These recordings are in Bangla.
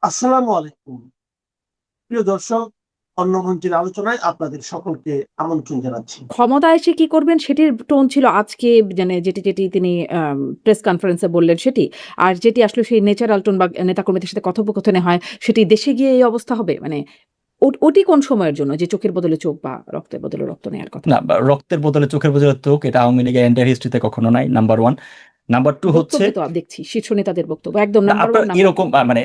আসসালামু আলাইকুম। প্রিয় দর্শক, অন্য মঞ্চের আলোচনায় আপনাদের সকলকে আমন্ত্রণ জানাচ্ছি। ক্ষমতায় এসে কি করবেন সেটির টোন ছিল আজকে মানে যেটি তিনি প্রেস কনফারেন্সে বললেন সেটি। আর যেটি আসলে সেই ন্যাচারাল টোন বা নেতাকর্মীদের সাথে কথোপকথনে হয় সেটি দেশে গিয়ে এই অবস্থা হবে? মানে ওটি কোন সময়ের জন্য যে চোখের বদলে চোখ বা রক্তের বদলে রক্ত নেয়ার কথা? না, রক্তের বদলে চোখের বদলে চোখ এটা আওয়ামী লীগের এন্টায়ার হিস্ট্রিতে কখনো নাই, নাম্বার 1। নাম্বার 2 হচ্ছে বক্তব্যে তো দেখছি শীর্ষ নেতাদের বক্তব্য। একদম নাম্বার আপনার 1 নাম্বার 2 এরকম মানে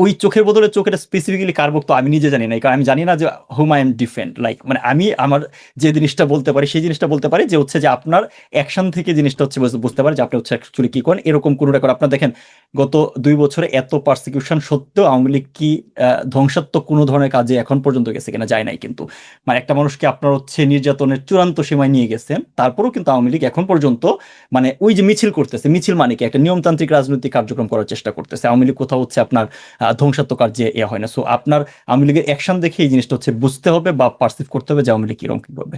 ওই চোখের বদলে চোখ এটা স্পেসিফিক্যালি কার বক্তব্য আমি নিজে জানি না। কারণ আমি জানি না যে হুম আই এম ডিফেন্ড লাইক মানে আমি আমার যে জিনিসটা বলতে পারি সেই জিনিসটা বলতে পারি যে হচ্ছে যে আপনার অ্যাকশন থেকে জিনিসটা হচ্ছে বুঝতে পারি যে আপনি হচ্ছে অ্যাকচুয়ালি কি করেন এরকম কোনো রেকর্ড আপনার দেখেন। গত 2 বছরে এত পারসিকিউশন সত্ত্বেও আওয়ামী লীগ কি ধ্বংসাত্মক কোনো ধরনের কাজে এখন পর্যন্ত গেছে কিনা যায় নাই কিন্তু। মানে একটা মানুষকে আপনার হচ্ছে নির্যাতনের চূড়ান্ত সীমায় নিয়ে গেছেন, তারপরেও কিন্তু আওয়ামী লীগ এখন পর্যন্ত মানে ওই যে মিছিল করতেছে, মিছিল মানে কি একটা নিয়মতান্ত্রিক রাজনৈতিক কার্যক্রম করার চেষ্টা করতেছে। আওয়ামী লীগ কোথাও হচ্ছে আপনার ধ্বংসাত্মক যে হয় না। সো আপনার আওয়ামী লীগের অ্যাকশন দেখে এই জিনিসটা হচ্ছে বুঝতে হবে বা পারসিভ করতে হবে যে আওয়ামী লীগ কিরকম কি করবে।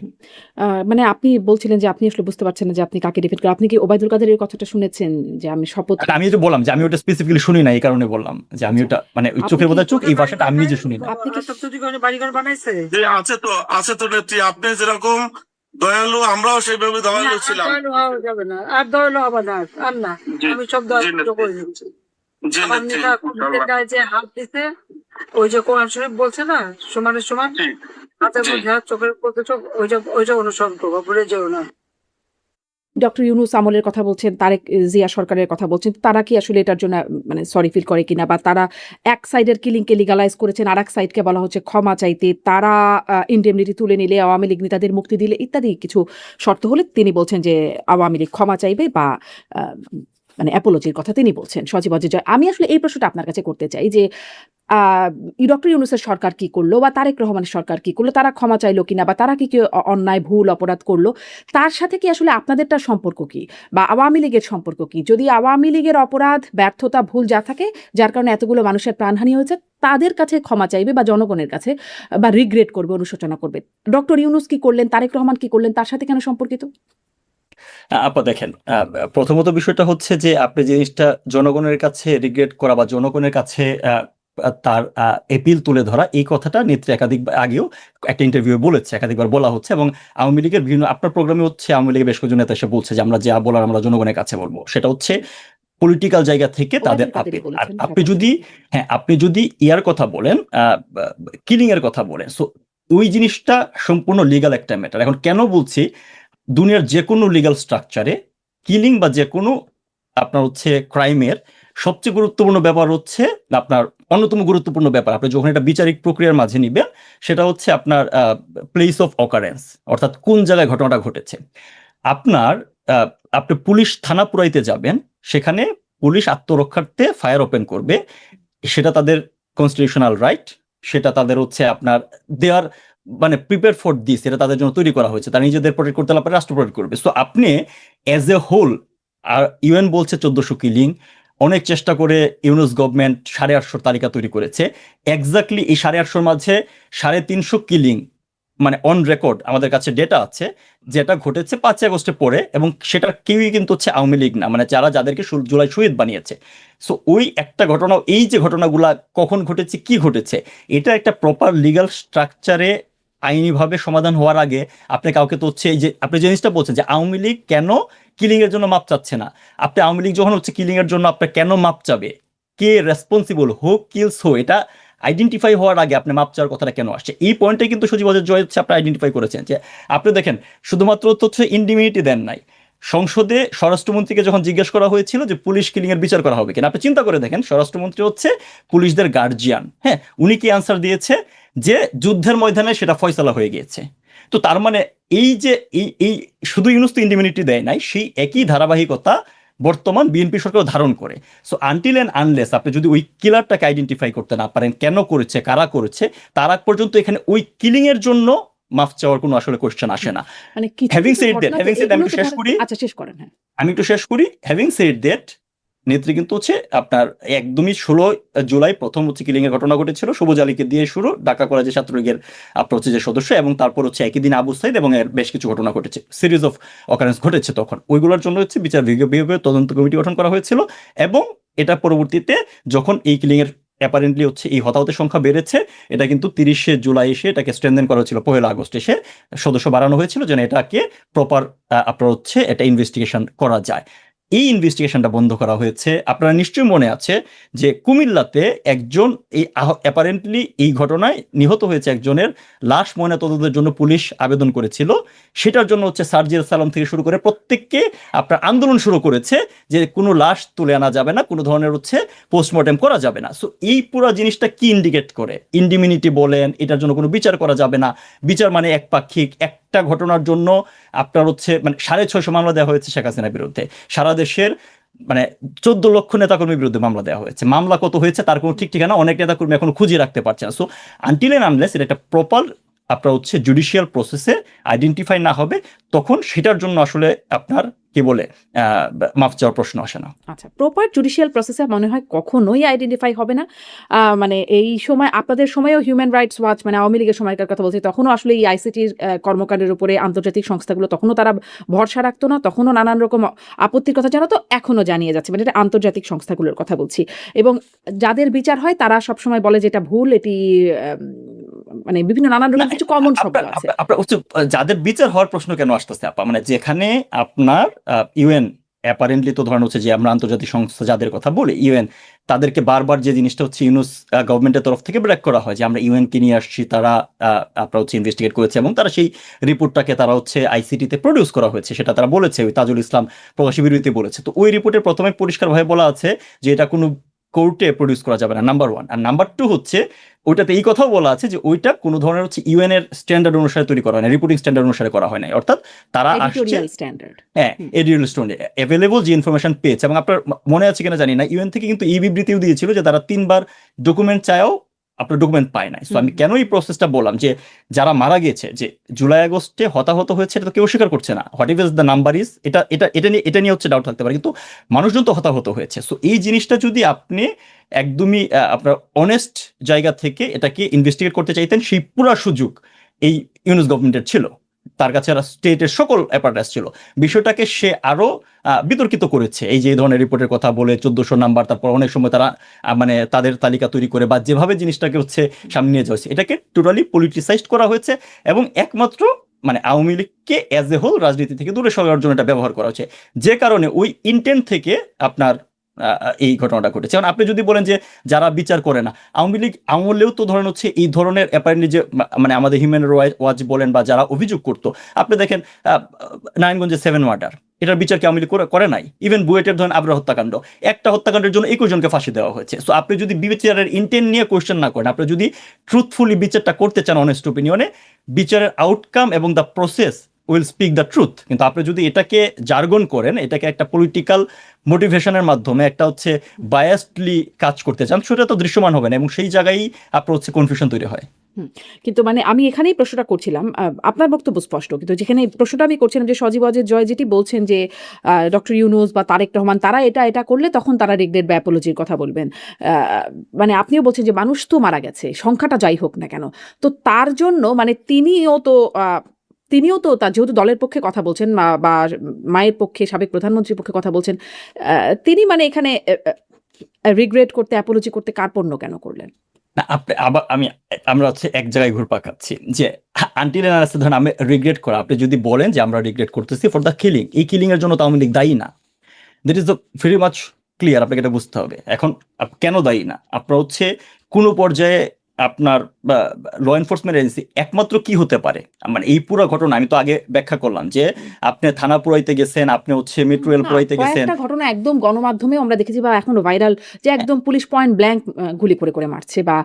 মানে আপনি বলছিলেন যে আপনি আসলে বুঝতে পারছেন না যে আপনি কাকে ডিফেন্ড করেন। আপনি কি ওবায়দুল কাদেরের কথাটা শুনেছেন যে আমি শপথ আর আমি যে বললাম যে আমি ওটা স্পেসিফিক্যালি শুনি না, এই কারণে বললাম যে আমি আচ্ছা। ওটা মানে ওই আপনি চোখের কি বোধহয় চোখ এই ওদের ভাষাটা বাড়িঘর আমি নাই? নিজে শুনি না। আপনি কি রাস্তা তৈরি করে বাড়িঘর বানাইছে? যে আছে তো নেত্রী, আপনি যেরকম দয়ালু আমরাও সেইভাবে না, দয়ালু আর ছিলাম। দয়ালু হওয়া যাবে না, আর দয়ালু হবে না, আর না। জি আমি সব জি দয়ালু নেত্রী, করে দিচ্ছি। জি আমার নেত্রী, নেতা কর্মীদের ইনশাল্লাহ। গায়ে যে হাত দিছে, ওই যে কোরআন শরীফ বলছে না, সমানে সমান, জি হাতের জি মধ্যে হাত, চোখের মধ্যে চোখ, ওইটা অনুসরণ করবো, ভুলে যেও না। ডক্টর ইউনূস আমলের কথা বলছেন, তারেক জিয়া সরকারের কথা বলছেন। তারা কি আসলে এটার জন্য মানে সরি ফিল করে কিনা বা তারা এক সাইডের কিলিংকে লিগালাইজ করেছেন, আরেক সাইডকে বলা হচ্ছে ক্ষমা চাইতে। তারা ইন্ডেমনিটি তুলে নিলে আওয়ামী লীগ নেতাদের মুক্তি দিলে ইত্যাদি কিছু শর্ত হলে তিনি বলছেন যে আওয়ামী লীগ ক্ষমা চাইবে বা আ মানে অ্যাপোলজির কথা তিনি বলছেন। সজীব ওয়াজেদ জয়। আমি আসলে এই প্রশ্নটা আপনার কাছে করতে চাই যে আ ডক্টর ইউনূসের সরকার কি করলো বা তারেক রহমানের সরকার কি করলো? তারা ক্ষমা চাইলো কিনা বা তারা কি অন্যায়, ভুল, অপরাধ করলো? তার সাথে কি আসলে আপনাদেরটার সম্পর্ক কি? বা আওয়ামী লীগের সম্পর্ক কি? যদি আওয়ামী লীগের অপরাধ, ব্যর্থতা, ভুল যা থাকে যার কারণে এতগুলো মানুষের প্রাণহানি হয়েছে, তাদের কাছে ক্ষমা চাইবে বা জনগণের কাছে বা রিগ্রেট করবে, অনুশোচনা করবে। ডক্টর ইউনূস কি করলেন, তারেক রহমান কি করলেন তার সাথে কেন সম্পর্কিত? আপা দেখেন, প্রথমত বিষয়টা হচ্ছে যে আপনি জিনিসটা জনগণের কাছে রিগ্রেট করা বা জনগণের কাছে তার এপিল তুলে ধরা, এই কথাটা নেত্রী একাধিক আগেও একটা ইন্টারভিউ বলেছে, একাধিকবার বলা হচ্ছে। এবং আওয়ামী লীগের বিভিন্ন আপনার প্রোগ্রামে হচ্ছে আওয়ামী লীগের বেশ কয়েকজন নেতা এসে বলছে যে আমরা যা বলার আমরা জনগণের কাছে বলবো। সেটা হচ্ছে পলিটিক্যাল জায়গা থেকে তাদের ওবায়দুল কাদেরই আপিল। আর বলেছেন, আপনি হ্যাঁ। যদি আপনি যদি ইয়ার কথা বলেন, কিলিং এর কথা বলেন, সো ওই জিনিসটা সম্পূর্ণ লিগাল একটা ম্যাটার। এখন কেন বলছি, দুনিয়ার যে কোনো লিগ্যাল স্ট্রাকচারে কিলিং বা যে কোনো আপনার হচ্ছে ক্রাইমের সবচেয়ে গুরুত্বপূর্ণ ব্যাপার হচ্ছে আপনার অন্যতম গুরুত্বপূর্ণ ব্যাপার আপনি যখন এটা বিচারিক প্রক্রিয়ার মাঝে নিবেন, সেটা হচ্ছে আপনার প্লেস অফ অকারেন্স, অর্থাৎ কোন জায়গায় ঘটনাটা ঘটেছে। আপনার আহ, আপনি পুলিশ থানা পুরাইতে যাবেন, সেখানে পুলিশ আত্মরক্ষার্থে ফায়ার ওপেন করবে, সেটা তাদের কনস্টিটিউশনাল রাইট, সেটা তাদের হচ্ছে আপনার দেয়ার মানে প্রিপেয়ার ফর দিস, এটা তাদের জন্য তৈরি করা হয়েছে, তারা নিজেদের প্রোটেক্ট করতে পারে, রাষ্ট্র প্রোটেক্ট করবে। সো আপনি অ্যাজ এ হোল, আর ইউএন বলছে 1400 কিলিং, অনেক চেষ্টা করে ইউনুস গভর্নমেন্ট 850 তালিকা তৈরি করেছে। এক্স্যাক্টলি এই 850 মাঝে 350 কিলিং মানে অন রেকর্ড আমাদের কাছে ডেটা আছে, যেটা ঘটেছে 5 আগস্টে পরে, এবং সেটা কেউই কিন্তু হচ্ছে আওয়ামী লীগ না, মানে যারা যাদেরকে জুলাই শহীদ বানিয়েছে। সো ওই একটা ঘটনা, এই যে ঘটনাগুলা কখন ঘটেছে, কি ঘটেছে, এটা একটা প্রপার লিগ্যাল স্ট্রাকচারে আইনিভাবে সমাধান হওয়ার আগে আপনি কাউকে তো হচ্ছে এই যে আপনি যে জিনিসটা বলছেন যে আওয়ামী লীগ কেন কিলিং এর জন্য মাপ চাচ্ছে না, আপনি আওয়ামী লীগ যখন হচ্ছে কিলিং এর জন্য আপনার কেন মাপ চাবে, কে রেসপন্সিবল, হো কিলস হো, এটা আইডেন্টিফাই হওয়ার আগে আপনি মাপ চাওয়ার কথাটা কেন আসছে, এই পয়েন্টে কিন্তু সজীব ওয়াজেদ জয় হচ্ছে আপনি আইডেন্টিফাই করেছেন। যে আপনি দেখেন, শুধুমাত্র তো হচ্ছে ইন্ডিমিনিটি দেন নাই, সংসদে স্বরাষ্ট্রমন্ত্রীকে যখন জিজ্ঞেস করা হয়েছিল যে পুলিশ কিলিং এর বিচার করা হবে কিনা, আপনি চিন্তা করে দেখেন, স্বরাষ্ট্রমন্ত্রী হচ্ছে পুলিশদের গার্জিয়ান, হ্যাঁ, উনি কি আনসার দিয়েছে যে যুদ্ধের ময়দানে সেটা ফয়সালা হয়ে গিয়েছে। তো তার মানে এই যে এই শুধু ইউনুস তো ইন্ডিমিনিটি দেয় নাই, সেই একই ধারাবাহিকতা বর্তমান বিএনপি সরকার ধারণ করে। সো আনটিল অ্যান্ড আনলেস আপনি যদি ওই কিলারটাকে আইডেন্টিফাই করতে না পারেন, কেন করেছে, কারা করেছে, তার আগ পর্যন্ত এখানে ওই কিলিং এর জন্য মাফ চাওয়ার কোনো আসলে কোশ্চেন আসে না। মানে কিছু, হ্যাভিং কিছু সেড দ্যাট, ঘটনাতে হ্যাভিং সেড আমি এগুলো একটু তো শেষ ধরেন করি, আচ্ছা শেষ করেন, হ্যাঁ। আমি একটু শেষ করি। হ্যাভিং সেড দ্যাট, নেত্রী কিন্তু হচ্ছে আপনার একদমই 16 জুলাই প্রথম হচ্ছে কিলিং এর ঘটনা ঘটেছিল, সবুজ আলীকে দিয়ে শুরু, ঢাকা কলেজের ছাত্রলীগের আপনার হচ্ছে যে সদস্য, এবং তারপর হচ্ছে একই দিন আবু সাইদ, এবং এর বেশ কিছু ঘটনা ঘটেছে, সিরিজ অফ অকারেন্স ঘটেছে। তখন ওইগুলোর জন্য হচ্ছে বিচার বিভাগীয় তদন্ত কমিটি গঠন করা হয়েছিল, এবং এটা পরবর্তীতে যখন এই কিলিং এর অ্যাপারেন্টলি হচ্ছে এই হতাহতের সংখ্যা বেড়েছে, এটা কিন্তু 30শে জুলাই এসে এটাকে স্ট্রেনথেন করা হয়েছিল, 1 আগস্ট এসে সদস্য বাড়ানো হয়েছিল যেন এটাকে প্রপার আপনার হচ্ছে এটা ইনভেস্টিগেশন করা যায়। এই ইনভেস্টিগেশনটা বন্ধ করা হয়েছে। আপনারা নিশ্চয়ই মনে আছে যে কুমিল্লাতে একজন এই অ্যাপারেন্টলি এই ঘটনায় নিহত হয়েছে একজনের লাশ ময়নাতদন্তের জন্য পুলিশ আবেদন করেছিল, সেটার জন্য হচ্ছে সার্জিয়াল সালাম থেকে শুরু করে প্রত্যেককে আপনার আন্দোলন শুরু করেছে যে কোনো লাশ তুলে আনা যাবে না, কোনো ধরনের হচ্ছে পোস্টমর্টেম করা যাবে না। সো এই পুরো জিনিসটা কি ইন্ডিকেট করে? ইন্ডিমিনিটি বলেন, এটার জন্য কোনো বিচার করা যাবে না, বিচার মানে একপাক্ষিক, একটা ঘটনার জন্য আপনার হচ্ছে মানে 650 মামলা দেওয়া হয়েছে শেখ হাসিনার বিরুদ্ধে, সারা দেশের মানে 14 লক্ষ নেতাকর্মীর বিরুদ্ধে মামলা দেওয়া হয়েছে, মামলা কত হয়েছে তার কোনো ঠিক ঠিকানা অনেক নেতাকর্মী এখন খুঁজে রাখতে পারছে না। সো আনটিল এন্ড আনলেস এটা একটা প্রপার আপনার হচ্ছে জুডিশিয়াল প্রসেসে আইডেন্টিফাই না হবে, তখন সেটার জন্য আসলে আপনার কি বলে মাফ চাওয়ার প্রশ্ন আসে না। আচ্ছা, প্রপার জুডিশিয়াল প্রসেসে মনে হয় কখনোই আইডেন্টিফাই হবে না। মানে এই সময় আপনাদের সময়েও হিউম্যান রাইটস ওয়াচ, মানে আওয়ামী লীগের সময়কার কথা বলছি, তখনও আসলে এই আইসিটির কর্মকাণ্ডের উপরে আন্তর্জাতিক সংস্থাগুলো তখনও তারা ভরসা রাখতো না, তখনও নানান রকম আপত্তির কথা জানাতো, এখনও জানিয়ে যাচ্ছে, মানে এটা আন্তর্জাতিক সংস্থাগুলোর কথা বলছি। এবং যাদের বিচার হয় তারা সবসময় বলে যে এটা ভুল, এটি মানে বিভিন্ন নানান রকম কিছু কমন শব্দ আছে। আপনার হচ্ছে যাদের বিচার হওয়ার প্রশ্ন কেন আসতেছে আপা, মানে যেখানে আপনার ইউএন অ্যাপারেন্টলি তো ধরেন হচ্ছে যে আমরা আন্তর্জাতিক সংস্থা যাদের কথা বলি ইউএন, তাদেরকে বারবার যে জিনিসটা হচ্ছে ইউনুস গভর্নমেন্টের তরফ থেকে ব্রেক করা হয় যে আমরা ইউএনকে নিয়ে আসছি, তারা আপনার হচ্ছে ইনভেস্টিগেট করেছে এবং তারা সেই রিপোর্টটাকে তারা হচ্ছে আইসিটিতে প্রডিউস করা হয়েছে, সেটা তারা বলেছে, ওই তাজুল ইসলাম প্রকাশী বিরতিতে বলেছে। তো ওই রিপোর্টে প্রথমে পরিষ্কারভাবে বলা আছে যে এটা কোনো কোর্টে প্রডিউস করা যাবে না, নাম্বার 1। আর নাম্বার 2 হচ্ছে ওইটাতে এই কথাও বলা আছে যে ওইটা কোনো ধরনের হচ্ছে ইউএন এর স্ট্যান্ডার্ড অনুসারে তৈরি করা হয় না, রিপোর্টিং স্ট্যান্ডার্ড অনুসারে করা হয় না, অর্থাৎ তারা আসছে এডিটোরিয়াল স্ট্যান্ডার্ড, হ্যাঁ এডিটোরিয়াল স্ট্যান্ডার্ড অ্যাভেলেবল যে ইনফরমেশন পেয়েছে। এবং আপনার মনে আছে কিনা জানি না, ইউএন থেকে কিন্তু এই বিবৃতিও দিয়েছিল যে তারা 3বার ডকুমেন্ট চায়ও আপনার ডকুমেন্ট পায় নাই। সো আমি কেন এই প্রসেসটা বললাম যে যারা মারা গেছে, যে জুলাই আগস্টে হতাহত হয়েছে, এটা তো কেউ স্বীকার করছে না, what is the number is, এটা নিয়ে হচ্ছে ডাউট থাকতে পারে, কিন্তু মানুষজন তো হতাহত হয়েছে। সো এই জিনিসটা যদি আপনি একদমই আপনার অনেস্ট জায়গা থেকে এটাকে ইনভেস্টিগেট করতে চাইতেন, সেই পুরো সুযোগ এই ইউনুস গভর্নমেন্টের ছিল, তার কাছে স্টেটের সকল অ্যাপারেটাস ছিল। বিষয়টাকে সে আরো বিতর্কিত করেছে, এই যে এই ধরনের রিপোর্টের কথা বলে 1400 নাম্বার, তারপর অনেক সময় তারা মানে তাদের তালিকা তৈরি করে বা যেভাবে জিনিসটাকে হচ্ছে সামনে নিয়ে যাওয়া হয়েছে, এটাকে টোটালি পলিটিসাইজড করা হয়েছে এবং একমাত্র মানে আওয়ামী লীগকে অ্যাজ এ হোল রাজনীতি থেকে দূরে সরানোর জন্য এটা ব্যবহার করা হয়েছে, যে কারণে ওই ইন্টেন্ট থেকে আপনার এই ঘটনাটা ঘটেছে। কারণ আপনি যদি বলেন যে যারা বিচার করে না, আওয়ামী লীগ আমলেও তো ধরেন হচ্ছে এই ধরনের অ্যাপারেন্টলি যে মানে আমাদের হিউম্যান রাইটস ওয়াচ বলেন বা যারা অভিযোগ করতো, আপনি দেখেন নারায়ণগঞ্জে 7 মার্ডার, এটার বিচার কি আওয়ামী লীগ করে নাই? ইভেন বুয়েটের ধরেন আবরা হত্যাকাণ্ড, একটা হত্যাকাণ্ডের জন্য 21 জনকে ফাঁসি দেওয়া হয়েছে। সো আপনি যদি বিচারের ইন্টেন্ট নিয়ে কোয়েশ্চেন না করেন, আপনি যদি ট্রুথফুলি বিচারটা করতে চান অনেস্ট ওপিনিয়নে, বিচারের আউটকাম এবং the process will speak the truth. কিন্তু আপনি যদি এটাকে জার্গন করেন, এটাকে একটা পলিটিক্যাল মোটিভেশনের মাধ্যমে একটা হচ্ছে বায়াসডলি কাজ করতে চান, সেটা তো দৃশ্যমান হবে না এবং সেই জায়গায় আপনার হচ্ছে কনফিউশন তৈরি হয়। কিন্তু মানে আমি এখানেই প্রশ্নটা করছিলাম, আপনার বক্তব্য স্পষ্ট, কিন্তু যেখানে প্রশ্নটা আমি করছিলাম যে সজীব ওয়াজেদ জয় যেটি বলছেন যে ডক্টর ইউনুস বা তারেক রহমান তারা এটা করলে তখন তারা রিগ্রেট বা অ্যাপোলজির কথা বলবেন, মানে আপনিও বলছেন যে মানুষ তো মারা গেছে, সংখ্যাটা যাই হোক না কেন, তো তার জন্য মানে তিনিও তো তার যেহেতু দলের পক্ষে কথা বলছেন বা মায়ের পক্ষে, সাবেক প্রধানমন্ত্রীর পক্ষে কথা বলছেন, তিনি মানে এখানে রিগ্রেট করতে, অ্যাপোলজি করতে কার্পণ্য কেন করলেন? না আপনি আবার আমরা হচ্ছে এক জায়গায় ঘুরপাক খাচ্ছি যে আনটিল এন্ড আনলেস ধরেন আমি রিগ্রেট করা, আপনি যদি বলেন যে আমরা রিগ্রেট করতেছি ফর দ্য কিলিং, এই কিলিং এর জন্য তো আওয়ামী লীগ দায়ী না, that is the very much clear, আপনাকে এটা বুঝতে হবে। এখন কেন দায়ী না? আপনার হচ্ছে কোনো পর্যায়ে আপনার ল এনফোর্সমেন্ট এজেন্সি একমাত্র কি হতে পারে, মানে এই পুরো ঘটনা আমি তো আগে ব্যাখ্যা করলাম যে আপনি থানা পুরাইতে গেছেন, আপনি হচ্ছে মেট্রো রেল পুরাইতে গেছেন, একটা ঘটনা একদম গণমাধ্যমে আমরা দেখেছি বা এখনো ভাইরাল, যে একদম পুলিশ পয়েন্ট ব্ল্যাঙ্ক গুলি করে মারছে, বা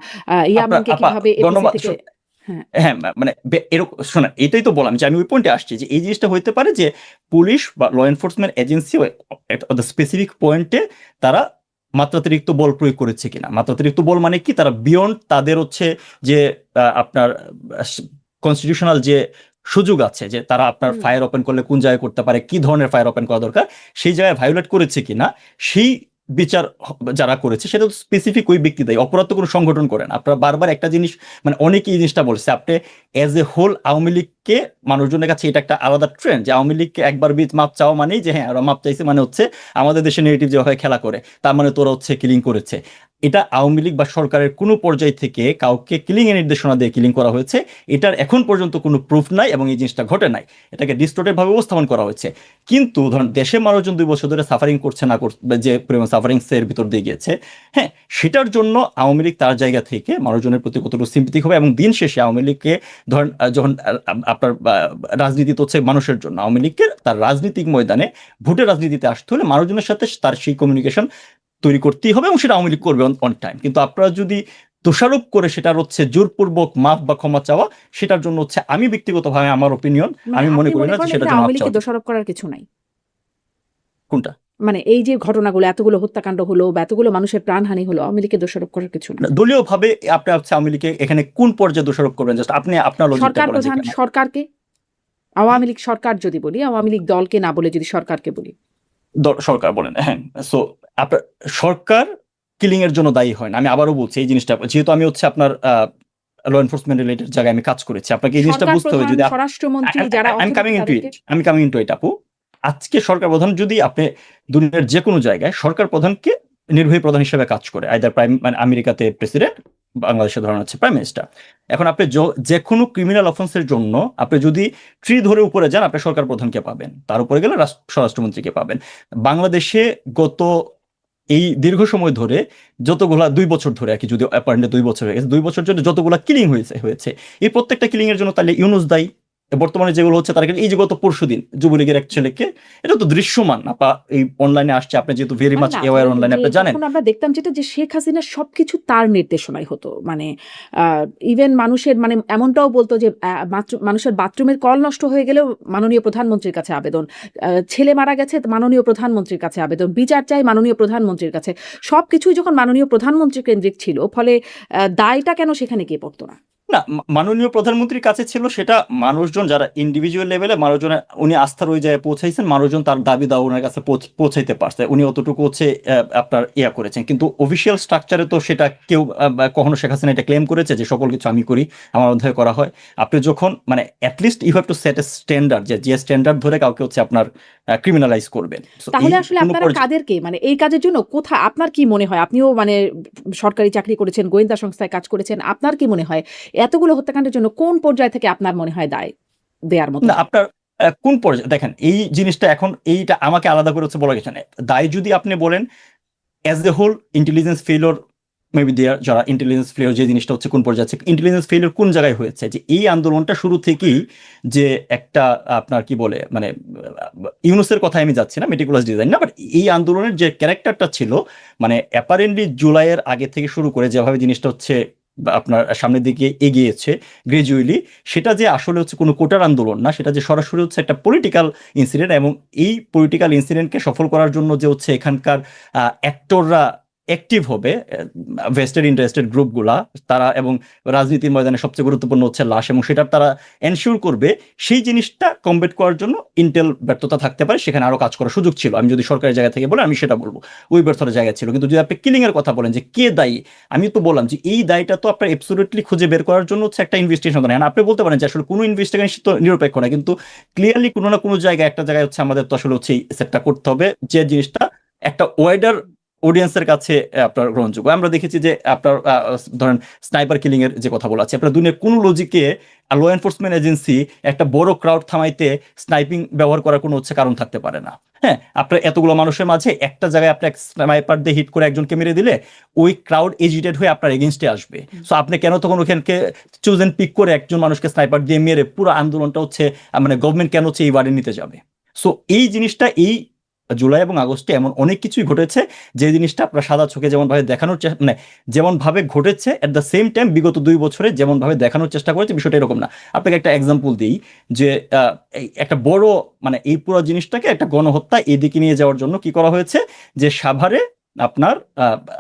ইয়ামিনকে কিভাবে এপিসি থেকে হ্যাঁ মানে এরকম শোনা, এটাই তো বললাম যে আমি ওই পয়েন্টে আসছি যে এই জিনিসটা হইতে পারে যে পুলিশ বা ল এনফোর্সমেন্ট এজেন্সি স্পেসিফিক পয়েন্টে তারা মাত্রাতিরিক্ত বল প্রয়োগ করেছে কিনা। মাত্রাতিরিক্ত বল মানে কি, তারা বিয়ন্ড তাদের হচ্ছে যে আপনার কনস্টিটিউশনাল যে সুযোগ আছে যে তারা আপনার ফায়ার ওপেন করলে কোন জায়গায় করতে পারে, কি ধরনের ফায়ার ওপেন করা দরকার, সেই জায়গায় ভায়োলেট করেছে কিনা, সেই বিচার যারা করেছে সেটা স্পেসিফিক ওই ব্যক্তি দায়ী, অপরাধ তো কোনো সংগঠন করেন। আপনারা বারবার একটা জিনিস মানে অনেকে এই জিনিসটা বলছে, আপনি অ্যাজ এ হোল আওয়ামী লীগকে মানুষজনের কাছে এটা একটা আলাদা ট্রেন্ড যে আওয়ামী লীগকে একবার মাপ চাওয়া মানেই যে হ্যাঁ ওরা মাপ চাইছে, মানে হচ্ছে আমাদের দেশে নেগেটিভ যেভাবে খেলা করে তার মানে তোরা হচ্ছে কিলিং করেছে। এটা আওয়ামী লীগ বা সরকারের কোনো পর্যায় থেকে কাউকে কিলিং এর নির্দেশনা দিয়ে কিলিং করা হয়েছে, এটার এখন পর্যন্ত কোনো প্রুফ নাই এবং এই জিনিসটা ঘটে নাই। এটাকে ডিস্টোর্টেড ভাবে উপস্থাপন করা হয়েছে। কিন্তু ধরুন দেশের মানুষজন 2 বছর ধরে সাফারিং করছে না যে পরিমাণ সাফারিং এর ভিতর দিয়ে গিয়েছে, হ্যাঁ, সেটার জন্য আওয়ামী লীগ তার জায়গা থেকে মানুষজনের প্রতি কতটুকু সিম্পেথি হবে। এবং দিন শেষে আওয়ামী লীগকে ধরেন যখন আপনার রাজনীতি তো হচ্ছে মানুষের জন্য, আওয়ামী লীগকে তার রাজনৈতিক ময়দানে ভোটের রাজনীতিতে আসতে হলে মানুষজনের সাথে তার সেই কমিউনিকেশন তৈরি করতেই হবে এবং সেটা আওয়ামী লীগ করবে অন টাইম। কিন্তু আপনারা যদি দোষারোপ করে সেটার হচ্ছে জোরপূর্বক মাফ বা ক্ষমা চাওয়া, সেটার জন্য হচ্ছে আমি ব্যক্তিগতভাবে আমার ওপিনিয়ন, মানে আমি মনে আপনি করি মনে না যে করেন সেটার এখানে জন্য আওয়ামী মাফ লীগকে চাওয়া। দোষারোপ করার কিছু নাই? কোনটা? মানে এই যে ঘটনাগুলো, এতগুলো হত্যাকাণ্ড হলো বা এতগুলো মানুষের প্রাণহানি হলো, আওয়ামী লীগকে দোষারোপ করার কিছু নাই? দলীয় ভাবে আপনি হচ্ছে আওয়ামী লীগকে এখানে কোন পর্যায়ে দোষারোপ করবেন, জাস্ট আপনি আপনার লজিকটা সরকার বলেন যে প্রধান, কেন। সরকারকে, আওয়ামী লীগ সরকার যদি বলি, আওয়ামী লীগ দলকে না বলে যদি সরকারকে বলি। সরকার বলেন, হ্যাঁ। সো আপনার সরকার কিলিং এর জন্য দায়ী হয় না। আমি আবারও বলছি এই জিনিসটা, যেহেতু আমি হচ্ছে আপনার ল এনফোর্সমেন্ট রিলেটেড জায়গায় আমি কাজ করেছি, আপনাকে এই জিনিসটা সরকার বুঝতে হবে। প্রধান, যদি স্বরাষ্ট্রমন্ত্রী যারা আমি কামিং অথরিটি ইনটু ইট, তাদেরকে। আমি কামিং ইনটু ইট আপু। আজকে সরকার প্রধান যদি আপনি দুনিয়ার যে কোনো জায়গায় সরকার প্রধানকে নির্বাহী প্রধান হিসেবে কাজ করে, আইদার প্রাইম মানে আমেরিকাতে প্রেসিডেন্ট, বাংলাদেশে ধরেন হচ্ছে প্রাইম মিনিস্টার। এখন আপনি যে কোনো ক্রিমিনাল অফেন্সের জন্য আপনি যদি ট্রি ধরে উপরে যান, আপনি সরকার প্রধানকে পাবেন, তার উপরে গেলে স্বরাষ্ট্রমন্ত্রীকে পাবেন। বাংলাদেশে গত এই দীর্ঘ সময় ধরে যতগুলা 2 বছর ধরে আর কি, যদি অ্যাপারেন্টলি 2 বছর হয়ে গেছে, 2 বছর জন্য যতগুলা কিলিং হয়েছে এই প্রত্যেকটা কিলিং এর জন্য তাহলে ইউনূস দায়ী। বর্তমানে যেগুলো হচ্ছে তার এই যে গত পরশুদিন যুবলীগের এক ছেলেকে, এটা তো দৃশ্যমান, আপা এই অনলাইনে আসছে, আপনি যেহেতু ভেরি মাচ না, অ্যাওয়্যার অনলাইনে, যে আপনি জানেন। তখন আমরা দেখতাম যেটা, যে শেখ হাসিনা সবকিছু তার নির্দেশনায় হতো। মানে ইভেন মানুষের মানে এমনটাও বলতো যে মানুষের বাথরুমের কল নষ্ট হয়ে গেলেও মাননীয় প্রধানমন্ত্রীর কাছে আবেদন, ছেলে মারা গেছে মাননীয় প্রধানমন্ত্রীর কাছে আবেদন, বিচার চাই মাননীয় প্রধানমন্ত্রীর কাছে। সবকিছুই যখন মাননীয় প্রধানমন্ত্রী কেন্দ্রিক ছিল, ফলে দায়টা কেন সেখানে গিয়ে পড়তো না? না, মাননীয় প্রধানমন্ত্রীর কাছে ছিল, সেটা মানুষজন যারা ইন্ডিভিজুয়াল লেভেলে মানুষজনের, উনি আস্থার ওই জায়গায় পৌঁছাইছেন, মানুষজন তার দাবি দাওয়া ওনার কাছে পৌঁছাইতে পারছে, উনি অতটুকু হচ্ছে আপনার ইয়া করেছেন। কিন্তু অফিসিয়াল স্ট্রাকচারে তো সেটা কেউ কখনো শেখ হাসিনা এটা ক্লেম করেছে যে সকল কিছু আমি করি, আমার অধ্যায় করা হয়। আপনি যখন মানে at least you have to set a standard, যে স্ট্যান্ডার্ড ধরে কাউকে হচ্ছে আপনার ক্রিমিনালাইজ করবেন। So, তাহলে এই আসলে কোনো আপনারা পর্যায়ে কাদেরকে, মানে এই কাজের জন্য কোথায়, আপনার কি মনে হয়, আপনিও মানে সরকারি চাকরি করেছেন, গোয়েন্দা সংস্থায় কাজ করেছেন, আপনার কি মনে হয় এতগুলো হত্যাকাণ্ডের জন্য কোন পর্যায় থেকে আপনার মনে হয় দায় দেয়ার মতো? না, আপনার কোন পর্যায়ে দেখেন এই জিনিসটা, এখন এইটা আমাকে আলাদা করে হচ্ছে বলা গেছে না। দায় যদি আপনি বলেন as a whole, intelligence failure maybe there, যারা ইন্টেলিজেন্স ফেলিওর, যে জিনিসটা হচ্ছে কোন পর্যায়ে আছে, ইন্টেলিজেন্স ফেলিওর কোন জায়গায় হয়েছে, যে এই আন্দোলনটা শুরু থেকেই যে একটা আপনার কি বলে মানে ইউনুসের কথায় আমি যাচ্ছি না, মেটিকুলাস ডিজাইন না, বাট এই আন্দোলনের যে ক্যারেক্টারটা ছিল, মানে অ্যাপারেন্টলি জুলাইয়ের আগে থেকে শুরু করে যেভাবে জিনিসটা হচ্ছে আপনার সামনের দিকে এগিয়েছে গ্রাজুয়ালি, সেটা যে আসলে হচ্ছে কোনো কোটার আন্দোলন না, সেটা যে সরাসরি হচ্ছে একটা পলিটিক্যাল ইনসিডেন্ট। এবং এই পলিটিক্যাল ইনসিডেন্টকে সফল করার জন্য যে হচ্ছে এখানকার অ্যাক্টররা অ্যাক্টিভ হবে, ভেস্টেড ইন্টারেস্টেড গ্রুপগুলা, তারা এবং রাজনীতির ময়দানে সবচেয়ে গুরুত্বপূর্ণ হচ্ছে লাশ, এবং সেটা তারা এনশিওর করবে, সেই জিনিসটা কমবেট করার জন্য ইন্টেল ব্যর্থতা থাকতে পারে, সেখানে আরো কাজ করার সুযোগ ছিল। আমি যদি সরকারি জায়গা থেকে বলে আমি সেটা বলবো, ওই ব্যর্থতার জায়গা ছিল। কিন্তু যদি আপনি কিলিং এর কথা বলেন যে কে দায়ী, আমি তো বললাম যে এই দায়টা তো আপনার অ্যাবসলিউটলি খুঁজে বের করার জন্য হচ্ছে একটা ইনভেস্টিগেশন দরকার। আপনি বলতে পারেন যে আসলে কোনো ইনভেস্টিগেশন তো নিরপেক্ষ না, কিন্তু ক্লিয়ারলি কোনো না কোনো জায়গায়, একটা জায়গায় হচ্ছে আমাদের তো আসলে হচ্ছে সেটটা করতে হবে, যে জিনিসটা একটা ওয়াইডার অডিয়েন্সের কাছে আপনার গ্রহণযোগ্য। আমরা দেখেছি যে আপনার ধরেন স্নাইপার কিলিং এর যে কথা বলা আছে, আপনার দুনিয়ার কোনো লজিকে ল এনফোর্সমেন্ট এজেন্সি একটা বড় ক্রাউড থামাইতে স্নাইপিং ব্যবহার করার কোনো হচ্ছে কারণ থাকতে পারে না। হ্যাঁ, আপনার এতগুলো মানুষের মাঝে একটা জায়গায় আপনি স্নাইপার দিয়ে হিট করে একজনকে মেরে দিলে ওই ক্রাউড এজিটেড হয়ে আপনার এগেনস্টে আসবে। সো আপনি কেন তখন ওখানকে চুজ এন্ড পিক করে একজন মানুষকে স্নাইপার দিয়ে মেরে পুরো আন্দোলনটা হচ্ছে মানে গভর্নমেন্ট কেন হচ্ছে এই ওয়ার্ডে নিতে যাবে? সো এই জিনিসটা এই জুলাই এবং আগস্টে এমন অনেক কিছুই ঘটেছে, যে জিনিসটা আপনার সাদা চোখে যেমন ভাবে দেখানোর মানে যেমন ভাবে ঘটেছে, এট দ্য সেম টাইম বিগত 2 বছরে যেমন ভাবে দেখানোর চেষ্টা করেছে, বিষয়টা এরকম না। আপনাকে একটা এক্সাম্পল দিই, যে একটা বড় মানে এই পুরো জিনিসটাকে একটা গণহত্যা এদিকে নিয়ে যাওয়ার জন্য কি করা হয়েছে, যে সাভারে আপনার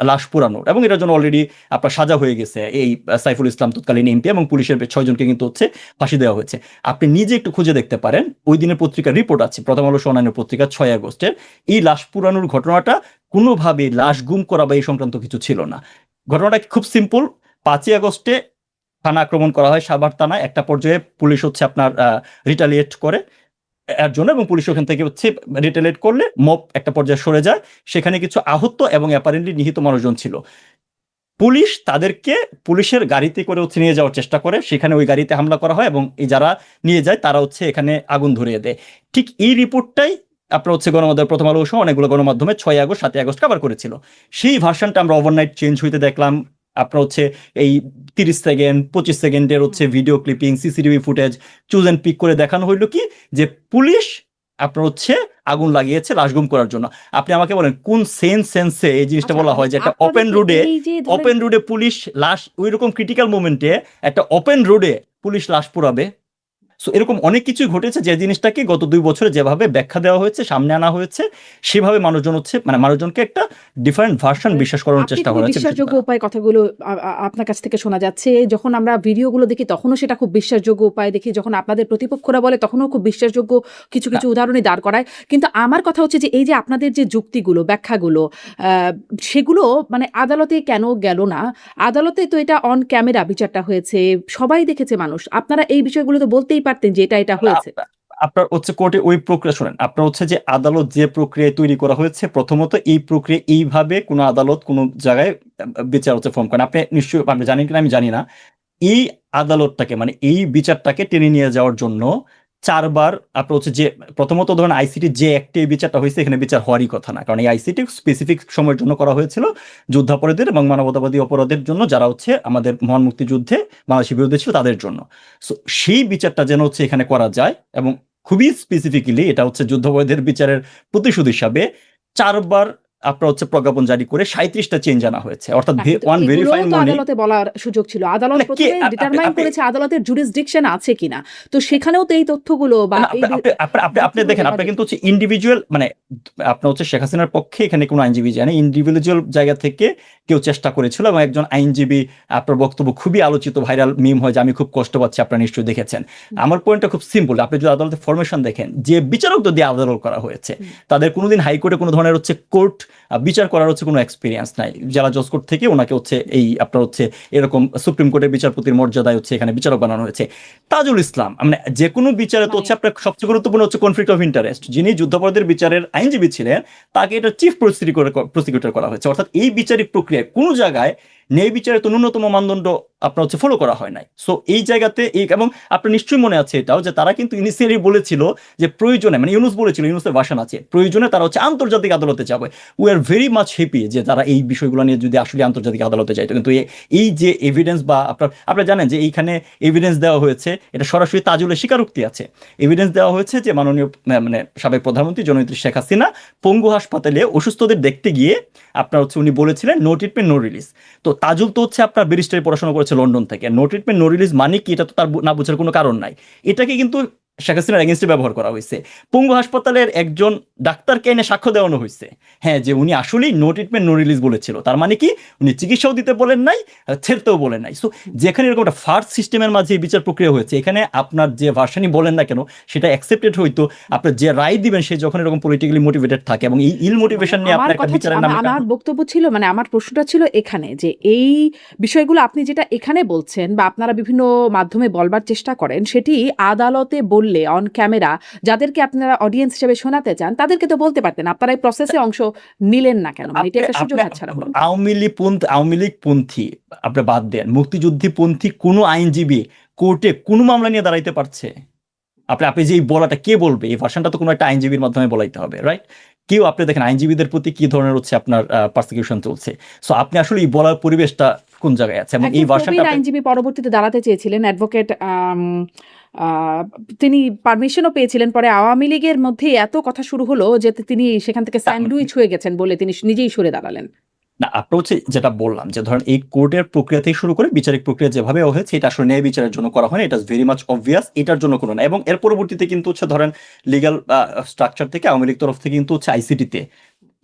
লাশ পুরানোর, এবং এটার জন্য অলরেডি আপনার সাজা হয়ে গেছে এই সাইফুল ইসলাম তৎকালীন এমপি এবং পুলিশের 6 জনকে কিন্তু হচ্ছে ফাঁসি দেওয়া হয়েছে। আপনি নিজে একটু খুঁজে দেখতে পারেন, ওই দিনের পত্রিকার রিপোর্ট আছে, প্রথম আলো অন্যান্য পত্রিকা 6 আগস্টের, এই লাশ পুরানোর ঘটনাটা কোনোভাবে লাশ গুম করা বা এই সংক্রান্ত কিছু ছিল না। ঘটনাটা খুব সিম্পল। 5ই আগস্টে থানা আক্রমণ করা হয় সাভার থানায়, একটা পর্যায়ে পুলিশ হচ্ছে আপনার রিটালিয়েট করে এর জন্য, এবং পুলিশ ওখান থেকে হচ্ছে রিটেলেট করলে মব একটা পর্যায়ে সরে যায়, সেখানে কিছু আহত এবং অ্যাপারেন্টলি নিহত মানুষজন ছিল। পুলিশ তাদেরকে পুলিশের গাড়িতে করে হচ্ছে নিয়ে যাওয়ার চেষ্টা করে, সেখানে ওই গাড়িতে হামলা করা হয় এবং এই যারা নিয়ে যায় তারা হচ্ছে এখানে আগুন ধরিয়ে দেয়। ঠিক এই রিপোর্টটাই আপনার হচ্ছে গণমাধ্যমের প্রথম আলো সহ অনেকগুলো গণমাধ্যমে 6 আগস্ট 7 আগস্ট কভার করেছিল। সেই ভার্সনটা আমরা ওভারনাইট চেঞ্জ হইতে দেখলাম। আপনার হচ্ছে এই 30 সেকেন্ড 25 সেকেন্ডের হচ্ছে video clipping, CCTV footage choose and pick করে দেখানো হইলো কি যে পুলিশ আপনার হচ্ছে আগুন লাগিয়েছে লাশ গুম করার জন্য। আপনি আমাকে বলেন কোন সেন্সে এই জিনিসটা আচ্ছা, বলা হয় যে একটা আপনাদের ওপেন কি রোডে এই যে ধরেন ওপেন রোডে পুলিশ লাশ ওই রকম ক্রিটিক্যাল মোমেন্টে একটা ওপেন রোডে পুলিশ লাশ পোড়াবে? সো এরকম অনেক কিছুই ঘটেছে যে জিনিসটাকে গত 2 বছরে যেভাবে ব্যাখ্যা দেওয়া হয়েছে, সামনে আনা হয়েছে, সেভাবে মানুষজন হচ্ছে মানে মানুষজনকে একটা ডিফারেন্ট ভার্সন বিশ্বাস করানোর আপনি চেষ্টা খুবই করা হচ্ছে বিশ্বাসযোগ্য বিষয়টা। উপায়ে কথাগুলো আপনার কাছ থেকে শোনা যাচ্ছে। যখন আমরা ভিডিওগুলো দেখি তখনও সেটা খুব বিশ্বাসযোগ্য উপায় দেখি। যখন আপনাদের প্রতিপক্ষরা বলে তখনও খুব বিশ্বাসযোগ্য কিছু, না, কিছু উদাহরণই দাঁড় করায়। কিন্তু আমার কথা হচ্ছে যে এই যে আপনাদের যে যুক্তিগুলো, ব্যাখ্যাগুলো আ সেগুলো মানে আদালতে কেন গেল না? আদালতে তো এটা অন ক্যামেরা বিচারটা হয়েছে। সবাই দেখেছে মানুষ। আপনারা এই বিষয়গুলো তো বলতেই পারতেন যে এটা হয়েছে। আপনার হচ্ছে কোর্টে ওই প্রক্রিয়া শোনেন, আপনার হচ্ছে যে আদালত যে প্রক্রিয়ায় তৈরি করা হয়েছে, প্রথমত এই প্রক্রিয়া এইভাবে কোনো আদালত কোনো জায়গায় বিচার হচ্ছে ফর্ম করে না। আপনি নিশ্চয়ই আপনি জানেন কিনা আমি জানি না। এই আদালতটাকে মানে এই বিচারটাকে টেনে নিয়ে যাওয়ার জন্য 4 বার আপনার হচ্ছে যে প্রথমত ধরেন আইসিটি যে অ্যাক্টে এই বিচারটা হয়েছে এখানে বিচার হওয়ারই কথা না, কারণ এই আইসিটি স্পেসিফিক সময়ের জন্য করা হয়েছিল যুদ্ধাপরাধীদের এবং মানবতাবাদী অপরাধের জন্য, যারা হচ্ছে আমাদের মহান মুক্তিযুদ্ধে বাংলাদেশের বিরুদ্ধে ছিল তাদের জন্য। সো সেই বিচারটা যেন হচ্ছে এখানে করা যায় এবং খুবই স্পেসিফিক্যালি এটা হচ্ছে যুদ্ধাপরাধীদের বিচারের প্রতিশোধ হিসাবে 4 বার আপনার হচ্ছে প্রজ্ঞাপন জারি করে 37টা চেঞ্জ আনা হয়েছে, অর্থাৎ না, কিন্তু ওয়ান ভেরি এগুলোও ফাইন তো মর্নিং। আদালতে বলার সুযোগ ছিল। আদালত না কে প্রথমে ডিটারমাইন করেছে আদালতের জুরিসডিকশন আছে কিনা। তো সেখানেও তো এই তথ্যগুলো বা না, এই আপনি দেখেন, দেখা আপনি যেত। কিন্তু হচ্ছে ইন্ডিভিজুয়াল মানে আপনার হচ্ছে শেখ হাসিনার পক্ষে এখানে কোনো আইনজীবী যায় না, ইন্ডিভিজুয়াল জায়গা থেকে কেউ চেষ্টা করেছিল এবং একজন আইনজীবী আপনার বক্তব্য খুবই আলোচিত ভাইরাল মিম হয় যে আমি খুব কষ্ট পাচ্ছি, আপনারা নিশ্চয়ই দেখেছেন। আমার পয়েন্টটা খুব সিম্পল, আপনি যদি আদালতের ফরমেশন দেখেন যে বিচারকদের দিয়ে আদালত করা হয়েছে, তাদের কোনোদিন হাইকোর্টে কোনো ধরনের হচ্ছে কোর্ট বিচার করার হচ্ছে কোনো এক্সপিরিয়েন্স নাই। জেলা জজ কোর্ট থেকে ওনাকে হচ্ছে এই আপনার হচ্ছে এরকম সুপ্রিম কোর্টের বিচারপতির মর্যাদায় হচ্ছে এখানে বিচারক বানানো হয়েছে। তাজুল ইসলাম মানে যে কোনো বিচারে তো হচ্ছে আপনার সবচেয়ে গুরুত্বপূর্ণ হচ্ছে কনফ্লিক্ট অফ ইন্টারেস্ট, যিনি যুদ্ধাপরাধীর বিচারের আইনজীবী ছিলেন তাকে এটা চিফ প্রসিকিউটর করা হয়েছে। অর্থাৎ এই বিচারিক প্রক্রিয়ায় কোনো জায়গায় ন্যায় বিচারে তো ন্যূনতম মানদণ্ড আপনার হচ্ছে ফলো করা হয় নাই। সো এই জায়গাতে এই এবং আপনার নিশ্চয়ই মনে আছে এটাও যে তারা কিন্তু ইনিশিয়ালি বলেছিল যে প্রয়োজনে মানে ইউনুস বলেছিল, ইউনুসের ভাষণ আছে, প্রয়োজনে তারা হচ্ছে আন্তর্জাতিক আদালতে যাবে। We are very much happy যে তারা এই বিষয়গুলো নিয়ে যদি আসলে আন্তর্জাতিক আদালতে যাইতো। কিন্তু এই যে এভিডেন্স বা আপনারা জানেন যে এইখানে এভিডেন্স দেওয়া হয়েছে, এটা সরাসরি তাজুলের স্বীকারোক্তি আছে। এভিডেন্স দেওয়া হয়েছে যে মাননীয় মানে সাবেক প্রধানমন্ত্রী জননেত্রী শেখ হাসিনা পঙ্গু হাসপাতালে অসুস্থদের দেখতে গিয়ে আপনার হচ্ছে উনি বলেছিলেন নো ট্রিটমেন্ট নো রিলিজ। তো তাজুল তো হচ্ছে আপনার ব্যারিস্টারি পড়াশোনা করেছে লন্ডন থেকে, নো ট্রিটমেন্ট নো রিলিজ মানে কি এটা তো তার না বোঝার কোনো কারণ নাই। এটাকে কিন্তু শেখ হাসিনার এগেনস্টে ব্যবহার করা হয়েছে। পঙ্গু হাসপাতালের একজন ডাক্তারকে এনে সাক্ষ্য দেওয়ানো হয়েছে, হ্যাঁ, যে উনি আসলেই নো ট্রিটমেন্ট নো রিলিজ বলেছিল। তার মানে কি উনি চিকিৎসাও দিতে বলেন নাই, ছেড়তেও বলেন নাই। সো যেখানে এরকম একটা ফার্স্ট সিস্টেমের মাঝে বিচার প্রক্রিয়া হয়েছে, এখানে আপনার যে ভার্সানই বলেন না কেন সেটা অ্যাকসেপ্টেড হইতো। আপনার যে রায় দিবেন সে যখন এরকম পলিটিক্যালি মোটিভেটেড থাকে এবং এই ইল মোটিভেশন নিয়ে আপনার একটা বিচারের নামে আমার বক্তব্য ছিল মানে আমার প্রশ্নটা ছিল এখানে যে এই বিষয়গুলো আপনি যেটা এখানে বলছেন বা আপনারা বিভিন্ন মাধ্যমে বলবার চেষ্টা করেন সেটি আদালতে বললে অন ক্যামেরা যাদেরকে আপনারা অডিয়েন্স হিসেবে শোনাতে চান তাদেরকে তো বলতে পারতেন। আপনারা এই প্রসেসে অংশ নিলেন না কেন? মানে এটা একটা সুযোগ হাতছাড়া হলো। আওয়ামী লীগ পন্থী আপনি বাদ দেন, মুক্তিযুদ্ধী পন্থী কোনো আইনজীবী কোর্টে কোনো মামলা নিয়ে দাঁড়াইতে পারছে? আপনি যে এই বলাটা কে বলবে? এই ভার্সনটা তো কোনো একটা আইনজীবীর মাধ্যমে বলাইতে হবে, রাইট? কেউ আপনি দেখেন আইনজীবীদের প্রতি কি ধরনের হচ্ছে আপনার পারসিকিউশন চলছে। সো আপনি আসলে এই বলার পরিবেশটা কোন জায়গায় আছে? এবং এই ভার্সনটা আইনজীবী পরবর্তীতে দাঁড়াতে চেয়েছিলেন অ্যাডভোকেট, তিনি পারমিশনও পেয়েছিলেন। পরে আওয়ামী লীগের মধ্যে এত কথা শুরু হলো যে তিনি সেখান থেকে স্যান্ডউইচ হয়ে গেছেন বলে তিনি নিজেই সরে দাঁড়ালেন। না, আপনার হচ্ছে যেটা বললাম যে ধরেন এই কোর্টের প্রক্রিয়া থেকে শুরু করে বিচারিক প্রক্রিয়া যেভাবে হয়েছে এটা আসলে ন্যায় বিচারের জন্য করা হয় না, এটা ভেরি মাচ অবভিয়াস, এটার জন্য কোনো না। এবং এর পরবর্তীতে কিন্তু হচ্ছে ধরেন লিগ্যাল স্ট্রাকচার থেকে আওয়ামী লীগ তরফ থেকে কিন্তু হচ্ছে আইসিটিতে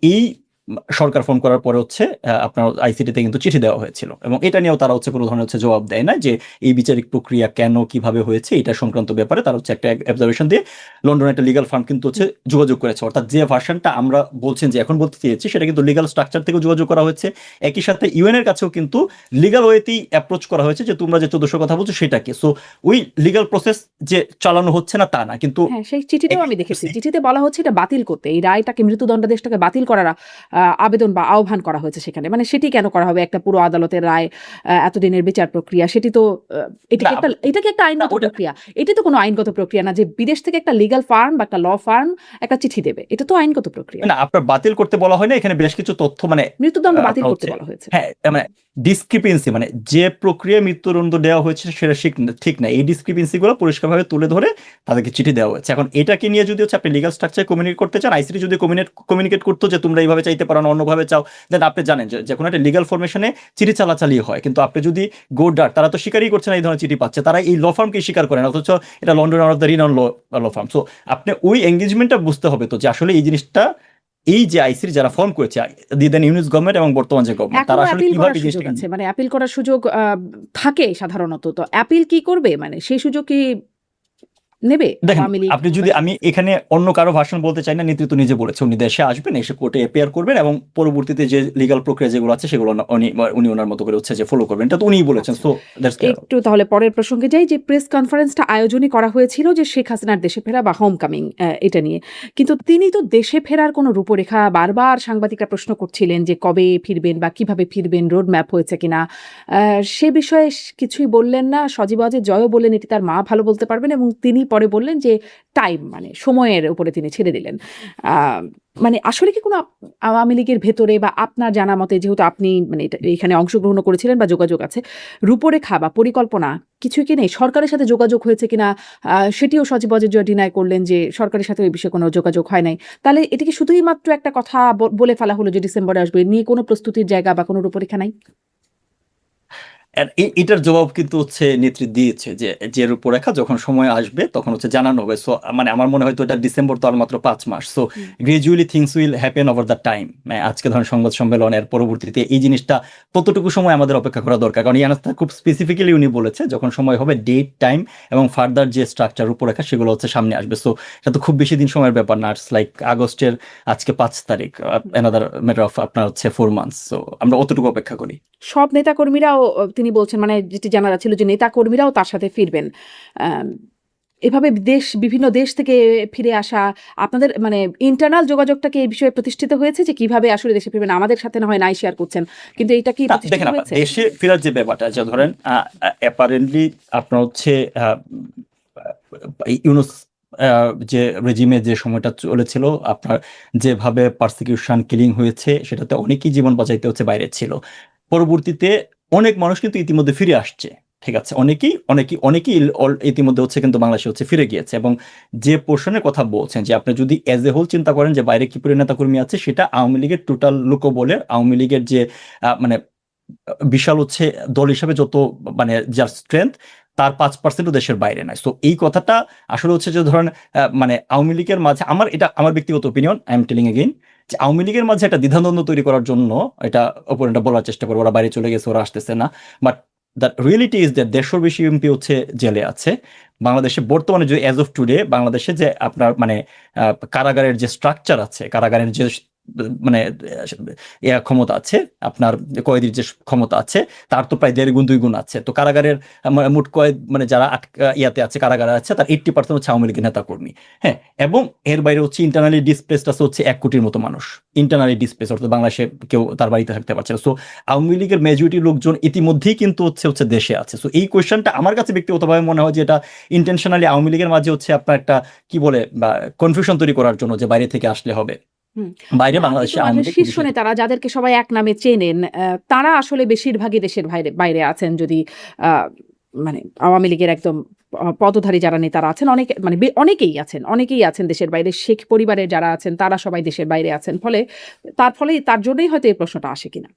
এই সরকার ফোন করার পরে হচ্ছে আপনার আইসিটিতে কিন্তু চিঠি দেওয়া হয়েছিল এবং এটা নিয়েও তারা হচ্ছে কোনো ধরনের হচ্ছে জবাব দেয় না যে এই বিচারিক প্রক্রিয়া কেন কিভাবে হয়েছে এটা সংক্রান্ত ব্যাপারে তারা হচ্ছে একটা অবজারভেশন দিয়ে লন্ডনে একটা লিগাল ফার্ম কিন্তু হচ্ছে যোগাযোগ করেছে। অর্থাৎ যে ভার্সনটা আমরা বলছেন যে এখন বলতে চেয়েছি সেটা কিন্তু লিগাল স্ট্রাকচার থেকেও যোগাযোগ করা হয়েছে, একই সাথে ইউএন এর কাছেও কিন্তু লিগাল ওয়েতেই অ্যাপ্রোচ করা হয়েছে যে তোমরা যে 1400 কথা বলছো সেটাকে। সো ওই লিগাল প্রসেস যে চালানো হচ্ছে না তা না, কিন্তু হ্যাঁ, সেই চিঠিটাও আমি দেখেছি। চিঠিতে বলা হচ্ছে এটা বাতিল করতে, এই রায়টাকে মৃত্যুদণ্ডাদেশটাকে বাতিল করার আবেদন বা আহ্বান করা হয়েছে সেখানে, মানে সেটি কেন করা হবে? একটা পুরো আদালতের রায়, এতদিনের বিচার প্রক্রিয়া, সেটি তো এটা কি একটা আইনগত ওটা প্রক্রিয়া? এটি তো কোনো আইনগত প্রক্রিয়া না যে বিদেশ থেকে একটা লিগ্যাল ফার্ম বা একটা ল ফার্ম একটা চিঠি দেবে। এটা তো আইনগত প্রক্রিয়া। না, আপনার বাতিল করতে বলা হয় না, এখানে বেশ কিছু তথ্য মানে মৃত্যুদণ্ড বাতিল আপনার করতে হচ্ছে বলা হয়েছে। হ্যাঁ, মানে ডিসক্রিপেন্সি, মানে যে প্রক্রিয়ায় মৃত্যুদণ্ড দেওয়া হয়েছে সেটা ঠিক না, এই ডিসক্রিপেন্সি গুলো পরিষ্কারভাবে তুলে ধরে তাদেরকে চিঠি দেওয়া হয়েছে। এখন এটাকে নিয়ে যদি হচ্ছে আপনি লিগাল স্ট্রাকচার কমিউনিকেট করতে চান, আইসিটি যদি কমিউনিকেট করতো যে তোমরা এইভাবে চাইতে পারো না অন্যভাবে চাও, দেন আপনি জানেন যে কোনো একটা লিগাল ফরমেশনে চিঠি চালাচালি হয়, কিন্তু আপনি যদি গোডার, তারা তো স্বীকারই করছে না এই ধরনের চিঠি পাচ্ছে, তারা এই ল ফার্মকে স্বীকার করে না, অথচ এটা London of the renowned law firm. So আপনি ওই এঙ্গেজমেন্টটা বুঝতে হবে তো যে আসলে এই জিনিসটা, এই যে আইসির যারা ফর্ম করেছে দেন ইউনিস গভর্নমেন্ট এবং বর্তমান যে গভর্নমেন্ট, তারা এখনো আসলে অ্যাপিল কিভাবে করার এই সুযোগ জিনিসটাকে আছে, মানে অ্যাপিল করার সুযোগ থাকে সাধারণত। তো অ্যাপিল কি করবে, মানে সেই সুযোগ কি নেবে দেখেন, আওয়ামী লীগ? আপনি যদি, আমি এখানে অন্য কারো ভাষণ বলতে চাই না, নেতৃত্ব নিজে বলেছে উনি দেশে আসবেন, এসে কোর্টে এপিয়ার করবেন এবং পরবর্তীতে যে লিগাল প্রক্রিয়া যেগুলো আছে সেগুলো উনি ওনার মতো করে হচ্ছে যে ফলো করবেন, এটা তো উনিই বলেছেন। So that's clear. একটু তাহলে পরের প্রসঙ্গে যাই, যে প্রেস কনফারেন্সটা আয়োজনই করা হয়েছিল যে শেখ হাসিনার দেশে ফেরা বা হোম কামিং, এটা নিয়ে, কিন্তু তিনি তো দেশে ফেরার কোনো রূপরেখা, বারবার সাংবাদিকরা প্রশ্ন করছিলেন যে কবে ফিরবেন বা কিভাবে ফিরবেন, রোড ম্যাপ হয়েছে কিনা, সে বিষয়ে কিছুই বললেন না। সজীব ওয়াজেদ জয়ও বললেন এটি তার মা ভালো বলতে পারবেন, এবং তিনি পরে বললেন যে টাইম, মানে সময়ের উপরে তিনি ছেড়ে দিলেন। মানে আসলে কি কোনো আওয়ামী লীগের ভেতরে বা আপনার জানা মতে, যেহেতু আপনি মানে এখানে অংশগ্রহণ করেছিলেন বা যোগাযোগ আছে, রূপরেখা বা পরিকল্পনা কিছুই কি নেই? সরকারের সাথে যোগাযোগ হয়েছে কিনা সেটিও সজীব ওয়াজেদ জয় ডিনাই করলেন যে সরকারের সাথে ওই বিষয়ে কোনো যোগাযোগ হয় নাই। তাহলে এটি কি শুধুই মাত্র একটা কথা বলে ফেলা হলো যে ডিসেম্বরে আসবে, নিয়ে কোনো প্রস্তুতির জায়গা বা কোনো রূপরেখা নাই? এটার জবাব কিন্তু হচ্ছে নেতৃত্ব দিয়েছে যে রূপরেখা যখন সময় আসবে তখন হচ্ছে জানানো হবে। সো মানে আমার মনে হয় তো এটা ডিসেম্বর তো আর মাত্র 5 মাস। So gradually things will happen over the time. আজকে ধরেন সংবাদ সম্মেলনের পরবর্তীতে এই জিনিসটা ততটুকু সময় আমাদের অপেক্ষা করা দরকার, কারণ এই আনসারটা খুব স্পেসিফিক্যালি উনি বলেছে যখন সময় হবে ডেট, টাইম এবং ফার্দার যে স্ট্রাকচার রূপরেখা সেগুলো হচ্ছে সামনে আসবে। সো এটা তো খুব বেশি দিন সময়ের ব্যাপার না, ইটস লাইক আগস্টের আজকে 5 তারিখ, অ্যানাদার ম্যাটার অফ আপনার হচ্ছে 4 মান্থস। সো আমরা অতটুকু অপেক্ষা করি। সব নেতাকর্মীরাও, তিনি বলছেন, মানে যেটি জানা যাচ্ছিল যে নেতাকর্মীরাও তার সাথে ফিরবেন। এভাবে বিভিন্ন দেশ থেকে ফিরে আসা, আপনাদের মানে ইন্টারনাল যোগাযোগটাকে এই বিষয়ে প্রতিষ্ঠিত হয়েছে যে কিভাবে আসলে দেশে ফিরবেন? আমাদের সাথে না হয় নাই শেয়ার করছেন, কিন্তু এটা কি না, প্রতিষ্ঠিত দেখেন আপনার হয়েছে? দেশে ফেরার যে ব্যাপারটা, যে ধরেন অ্যাপারেন্টলি আপনার হচ্ছে ইউনুস যে রেজিমে যে সময়টা চলেছিল, আপনার যেভাবে পারসিকিউশন কিলিং হয়েছে সেটাতে অনেকেই জীবন বাঁচাইতে হচ্ছে বাইরে ছিল। পরবর্তীতে অনেক মানুষ কিন্তু ইতিমধ্যে ফিরে আসছে, ঠিক আছে, অনেকেই ইতিমধ্যে হচ্ছে কিন্তু বাংলাদেশে হচ্ছে ফিরে গিয়েছে। এবং যে পোর্শনের কথা বলছেন যে আপনি যদি এজ এ হোল চিন্তা করেন যে বাইরে কি পরিমাণ নেতাকর্মী আছে, সেটা আওয়ামী লীগের টোটাল লোকবলের, আওয়ামী লীগের যে মানে বিশাল হচ্ছে দল হিসাবে যত মানে যার স্ট্রেংথ, তার 5% দেশের বাইরে নাই। সো এই কথাটা আসলে হচ্ছে যে ধরেন মানে আওয়ামী লীগের মাঝে, আমার ব্যক্তিগত opinion, I am telling again, যে আওয়ামী লীগের মাঝে একটা দ্বিধাদ্বন্দ্ব তৈরি করার জন্য এটা অপোনেন্টটা বলার চেষ্টা করবে ওরা বাইরে চলে গেছে, ওরা আসতেছে না। But the reality is that 150 বেশি এমপি হচ্ছে জেলে আছে বাংলাদেশে বর্তমানে। যে অ্যাজ অফ টুডে বাংলাদেশে যে আপনার মানে কারাগারের যে স্ট্রাকচার আছে, কারাগারের যে মানে ক্ষমতা আছে, আপনার কয়েদির যে ক্ষমতা আছে, তার তো প্রায় 1.5 গুণ 2 গুণ আছে। তো কারাগারের মোট কয়েদ মানে যারা ইয়াতে আছে, কারাগারে আছে, তার 80% হচ্ছে আওয়ামী লীগের নেতাকর্মী। হ্যাঁ, এবং এর বাইরে হচ্ছে ইন্টারনালি ডিসপ্লেসড আছে হচ্ছে 1 কোটির মতো মানুষ, ইন্টারনালি ডিসপ্লেস, অর্থাৎ বাংলাদেশে কেউ তার বাড়িতে থাকতে পারছে না। সো আওয়ামী লীগের মেজরিটি লোকজন ইতিমধ্যেই কিন্তু হচ্ছে দেশে আছে। সো এই কোয়েশ্চনটা আমার কাছে ব্যক্তিগতভাবে মনে হয় যে এটা ইন্টেনশনালি আওয়ামী লীগের মাঝে হচ্ছে আপনার একটা কি বলে বা কনফিউশন তৈরি করার জন্য, যে বাইরে থেকে আসলে হবে। বাইরে বাংলাদেশে আওয়ামী লীগ শীর্ষ নেতারা যাদেরকে সবাই এক নামে চেনেন, তারা আসলে বেশিরভাগই দেশের বাইরে আছেন। যদি মানে আওয়ামী লীগের একদম পদধারী যারা নেতারা আছেন, অনেকেই আছেন দেশের বাইরে। শেখ পরিবারের যারা আছেন তারা সবাই দেশের বাইরে আছেন। তার জন্যই হয়তো এই প্রশ্নটা আসে কিনা।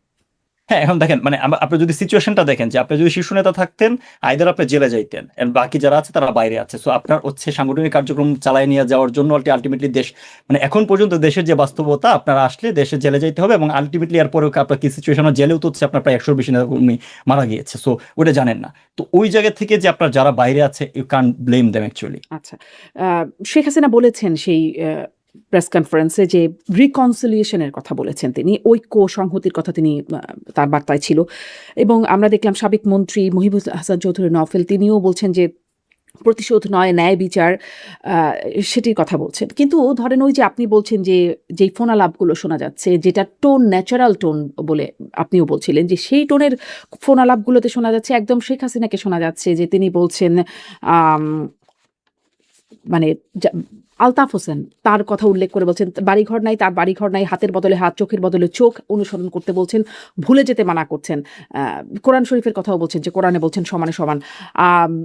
হ্যাঁ, এখন দেখেন মানে আপনি যদি সিচুয়েশনটা দেখেন যে আপনি যদি শীর্ষ নেতা থাকতেন, আইদার আপনি জেলে যাইতেন, এন্ড বাকি যারা আছে তারা বাইরে আছে। সো আপনার হচ্ছে সাংগঠনিক কার্যক্রম চালায় নিয়ে যাওয়ার জন্য আলটিমেটলি দেশ মানে এখন পর্যন্ত দেশের যে বাস্তবতা, আপনারা আসলে দেশে জেলে যাইতে হবে, এবং আলটিমেটলি এরপরেও আপনার কি সিচুয়েশন, জেলেও তো হচ্ছে আপনার প্রায় 100 বেশি নেতাকর্মী মারা গিয়েছে। সো ওটা জানেন না। তো ওই জায়গা থেকে যে আপনার যারা বাইরে আছে, you can't blame them actually. আচ্ছা, শেখ হাসিনা বলেছেন সেই প্রেস কনফারেন্সে যে রিকনসিলিয়েশনের কথা বলেছেন তিনি, ঐক্য সংহতির কথা তিনি তার বার্তায় ছিল। এবং আমরা দেখলাম সাবেক মন্ত্রী মহিবুল হাসান চৌধুরী নওফেল, তিনিও বলছেন যে প্রতিশোধ নয়, ন্যায় বিচার সেটির কথা বলছেন। কিন্তু ধরেন ওই যে আপনি বলছেন যে, যেই ফোনালাপগুলো শোনা যাচ্ছে, যেটা টোন ন্যাচারাল টোন বলে আপনিও বলছিলেন যে, সেই টোনের ফোনালাপগুলোতে শোনা যাচ্ছে একদম শেখ হাসিনাকে শোনা যাচ্ছে যে তিনি বলছেন আম মানে যা আলতাফ হোসেন তার কথা উল্লেখ করে বলছেন, বাড়িঘর নাই, তার বাড়িঘর নাই, হাতের বদলে হাত, চোখের বদলে চোখ অনুসরণ করতে বলছেন, ভুলে যেতে মানা করছেন। কোরআন শরীফের কথাও বলছেন যে, কোরআনে বলছেন সমানে সমান।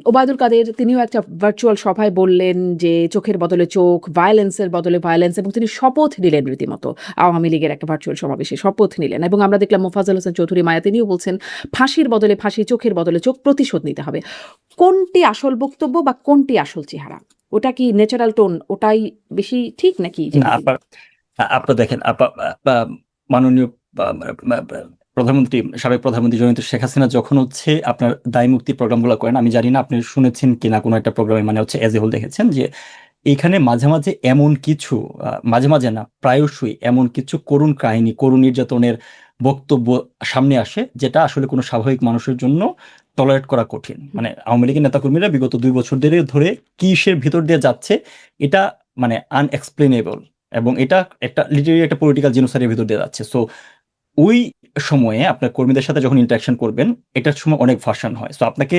ওবায়দুল কাদের তিনিও একটা ভার্চুয়াল সভায় বললেন যে, চোখের বদলে চোখ, ভায়োলেন্সের বদলে ভায়োলেন্স, এবং তিনি শপথ নিলেন রীতিমতো। আওয়ামী লীগের একটা ভার্চুয়াল সমাবেশে শপথ নিলেন, এবং আমরা দেখলাম মোফাজ্জল হোসেন চৌধুরী মায়া তিনিও বলছেন ফাঁসির বদলে ফাঁসি, চোখের বদলে চোখ, প্রতিশোধ নিতে হবে। কোনটি আসল বক্তব্য বা কোনটি আসল চেহারা? ওটা কি ন্যাচারাল টোন ওটাই বেশি ঠিক নাকি? না আপনার দেখেন মাননীয় প্রধানমন্ত্রী, সাবেক প্রধানমন্ত্রী জননেত্রী শেখ হাসিনা যখন হচ্ছে আপনার দায় মুক্তি প্রোগ্রামগুলো করেন, আমি জানি না আপনি শুনেছেন কিনা কোনো একটা প্রোগ্রামে, মানে হচ্ছে এজ এ হোল দেখেছেন যে এখানে মাঝে মাঝে এমন কিছু মাঝে মাঝে না প্রায়শই এমন কিছু করুণ কাহিনী, করুণ নির্যাতনের বক্তব্য সামনে আসে যেটা আসলে কোনো স্বাভাবিক মানুষের জন্য টলারেট করা কঠিন। মানে আওয়ামী লীগের নেতাকর্মীরা বিগত 2 বছর ধরে কিসের ভিতর দিয়ে যাচ্ছে এটা মানে আনএক্সপ্লেনেবল, এবং এটা একটা লিটারেলি একটা পলিটিক্যাল জিনোসাইডের ভিতর দিয়ে যাচ্ছে। সো ওই সময়ে আপনার কর্মীদের সাথে যখন ইন্টারাকশন করবেন, এটার সময় অনেক ভার্সন হয়। সো আপনাকে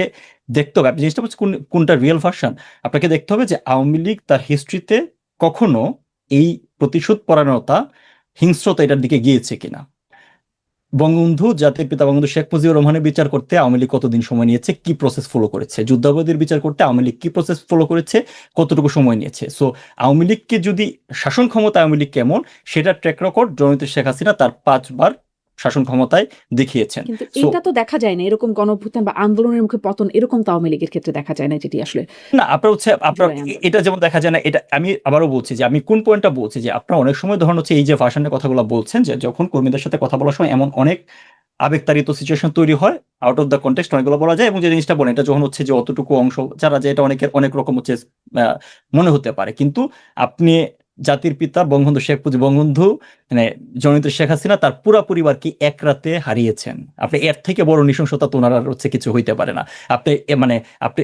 দেখতে হবে, আপনি জিনিসটা বলছেন কোনটা রিয়েল ভার্সন, আপনাকে দেখতে হবে যে আওয়ামী লীগ তার হিস্ট্রিতে কখনো এই প্রতিশোধ পরায়ণতা, হিংস্রতা এটার দিকে গিয়েছে কিনা। বঙ্গবন্ধু, জাতির পিতা বঙ্গবন্ধু শেখ মুজিবুর রহমানের বিচার করতে আওয়ামী লীগ কতদিন সময় নিয়েছে, কি প্রসেস ফলো করেছে, যুদ্ধাপরাধীর বিচার করতে আওয়ামী লীগ কি প্রসেস ফলো করেছে, কতটুকু সময় নিয়েছে। সো আওয়ামী লীগকে যদি শাসন ক্ষমতা আওয়ামী লীগ কেমন সেটার ট্র্যাক রেকর্ড জননেত্রী শেখ হাসিনা তার 5 বার শাসন ক্ষমতায় দেখিয়েছেন। কিন্তু এটা তো দেখা যায় না, এরকম গণঅভ্যুত্থান বা আন্দোলনের মুখে পতন এরকম তো আওয়ামী লীগের ক্ষেত্রে দেখা যায় না, যেটি আসলে না আপনার হচ্ছে আপনার এটা যেমন দেখা যায় না, এটা আমি আবারও বলছি যে আমি কোন পয়েন্টটা বলছি যে আপনার অনেক সময় ধরুন হচ্ছে এই যে ভার্সনের কথাগুলো বলছেন, যে যখন কর্মীদের সাথে কথা বলার সময় এমন অনেক আবেগতাড়িত সিচুয়েশন তৈরি হয়, আউট অফ দ্য কনটেক্সট অনেকগুলো বলা যায়, এবং যে জিনিসটা বলেন এটা যখন হচ্ছে যে অতটুকু অংশ যারা, যে এটা অনেক রকম হচ্ছে মনে হতে পারে, কিন্তু আপনি জাতির পিতা বঙ্গবন্ধু শেখ মুজিব, বঙ্গবন্ধু মানে জননেত্রী শেখ হাসিনা তার পুরা পরিবারকে এক রাতে হারিয়েছেন। আপনি এর থেকে বড় নৃশংসতা তো ওনার হচ্ছে কিছু হইতে পারে না। আপনি